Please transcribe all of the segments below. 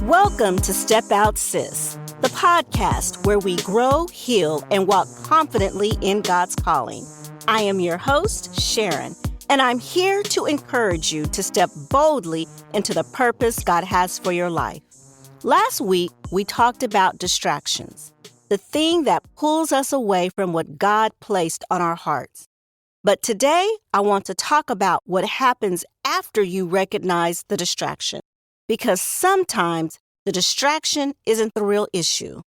Welcome to Step Out Sis, the podcast where we grow, heal, and walk confidently in God's calling. I am your host, Sharon, and I'm here to encourage you to step boldly into the purpose God has for your life. Last week, we talked about distractions, the thing that pulls us away from what God placed on our hearts. But today, I want to talk about what happens after you recognize the distraction, because sometimes the distraction isn't the real issue.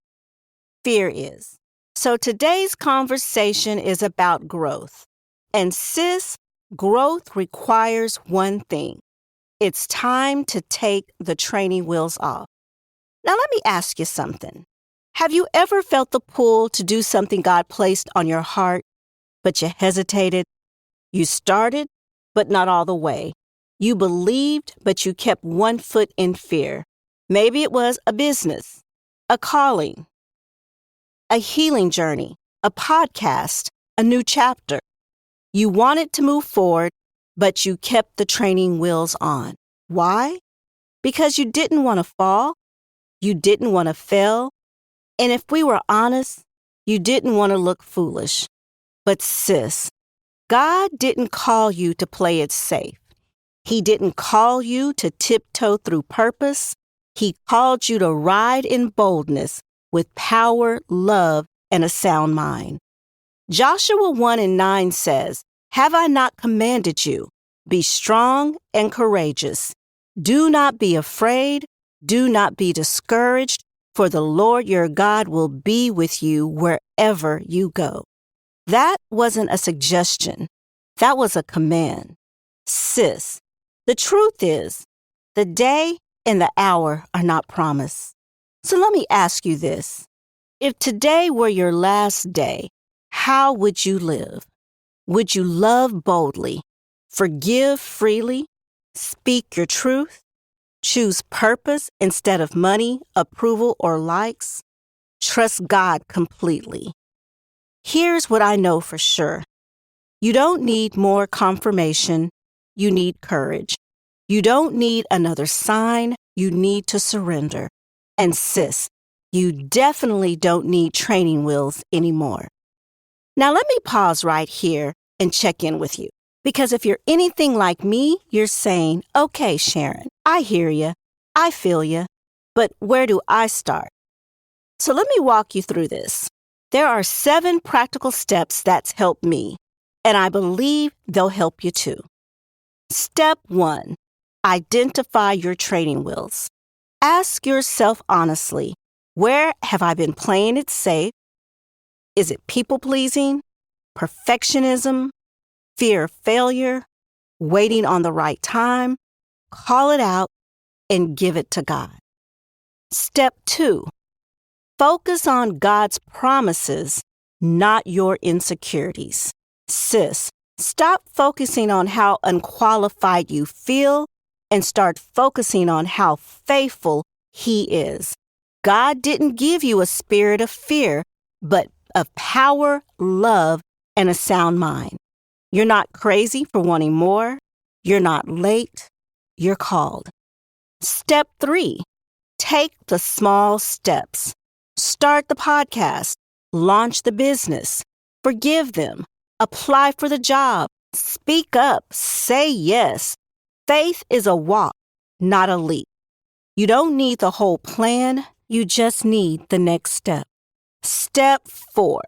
Fear is. So today's conversation is about growth. And sis, growth requires one thing. It's time to take the training wheels off. Now let me ask you something. Have you ever felt the pull to do something God placed on your heart, but you hesitated? You started, but not all the way. You believed, but you kept one foot in fear. Maybe it was a business, a calling, a healing journey, a podcast, a new chapter. You wanted to move forward, but you kept the training wheels on. Why? Because you didn't want to fall. You didn't want to fail. And if we were honest, you didn't want to look foolish. But sis, God didn't call you to play it safe. He didn't call you to tiptoe through purpose. He called you to ride in boldness with power, love, and a sound mind. Joshua 1:9 says, "Have I not commanded you? Be strong and courageous. Do not be afraid. Do not be discouraged, for the Lord your God will be with you wherever you go." That wasn't a suggestion. That was a command. Sis, the truth is, the day and the hour are not promised. So let me ask you this. If today were your last day, how would you live? Would you love boldly, forgive freely, speak your truth, choose purpose instead of money, approval, or likes? Trust God completely. Here's what I know for sure. You don't need more confirmation. You need courage. You don't need another sign. You need to surrender. And sis, you definitely don't need training wheels anymore. Now let me pause right here and check in with you. Because if you're anything like me, you're saying, okay, Sharon, I hear you. I feel you. But where do I start? So let me walk you through this. There are 7 practical steps that's helped me, and I believe they'll help you too. Step 1, identify your training wheels. Ask yourself honestly, where have I been playing it safe? Is it people-pleasing, perfectionism, fear of failure, waiting on the right time? Call it out and give it to God. Step 2, focus on God's promises, not your insecurities. Sis, stop focusing on how unqualified you feel and start focusing on how faithful He is. God didn't give you a spirit of fear, but of power, love, and a sound mind. You're not crazy for wanting more. You're not late. You're called. Step 3, take the small steps. Start the podcast, launch the business, forgive them, apply for the job, speak up, say yes. Faith is a walk, not a leap. You don't need the whole plan, you just need the next step. Step 4,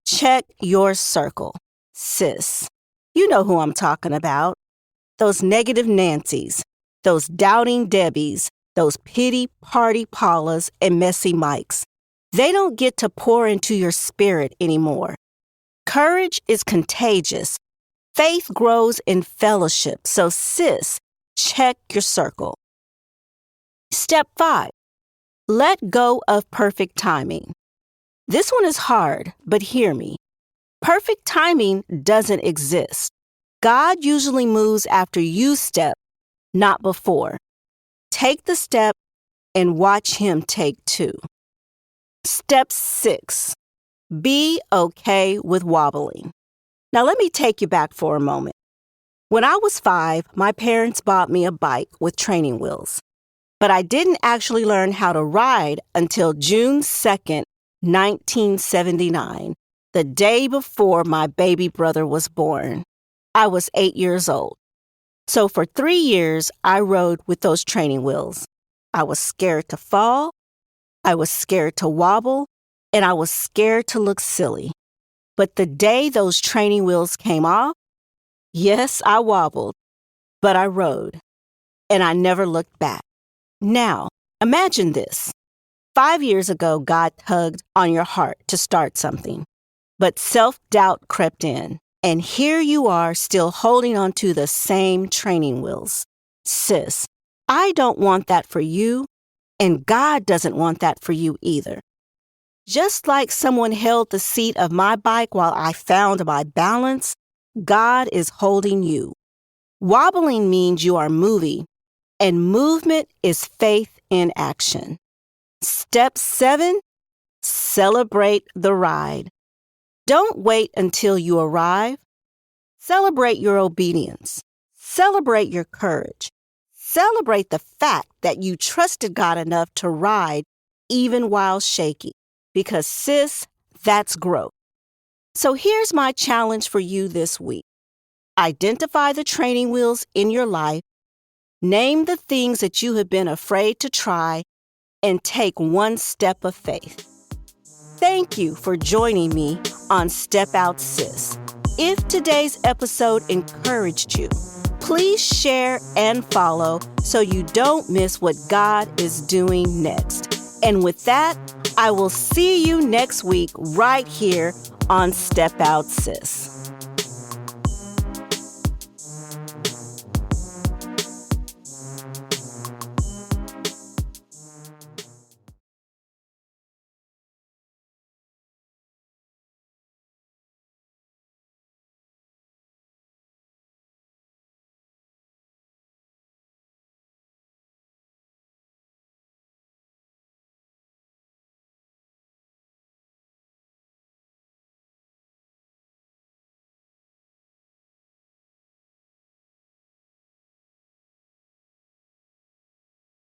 check your circle. Sis, you know who I'm talking about. Those negative Nancys, those doubting Debbies, those pity party Paulas and messy Mikes. They don't get to pour into your spirit anymore. Courage is contagious. Faith grows in fellowship. So sis, check your circle. Step 5, let go of perfect timing. This one is hard, but hear me. Perfect timing doesn't exist. God usually moves after you step, not before. Take the step and watch Him take 2. Step 6, be okay with wobbling. Now let me take you back for a moment. When I was 5, my parents bought me a bike with training wheels. But I didn't actually learn how to ride until June 2nd, 1979, the day before my baby brother was born. I was 8 years old. So for 3 years, I rode with those training wheels. I was scared to fall, I was scared to wobble, and I was scared to look silly. But the day those training wheels came off, yes, I wobbled, but I rode, and I never looked back. Now, imagine this. 5 years ago, God tugged on your heart to start something, but self-doubt crept in, and here you are still holding on to the same training wheels. Sis, I don't want that for you, and God doesn't want that for you either. Just like someone held the seat of my bike while I found my balance, God is holding you. Wobbling means you are moving, and movement is faith in action. Step 7, celebrate the ride. Don't wait until you arrive. Celebrate your obedience. Celebrate your courage. Celebrate the fact that you trusted God enough to ride even while shaky. Because sis, that's growth. So here's my challenge for you this week. Identify the training wheels in your life, name the things that you have been afraid to try, and take one step of faith. Thank you for joining me on Step Out Sis. If today's episode encouraged you, please share and follow so you don't miss what God is doing next. And with that, I will see you next week right here on Step Out Sis.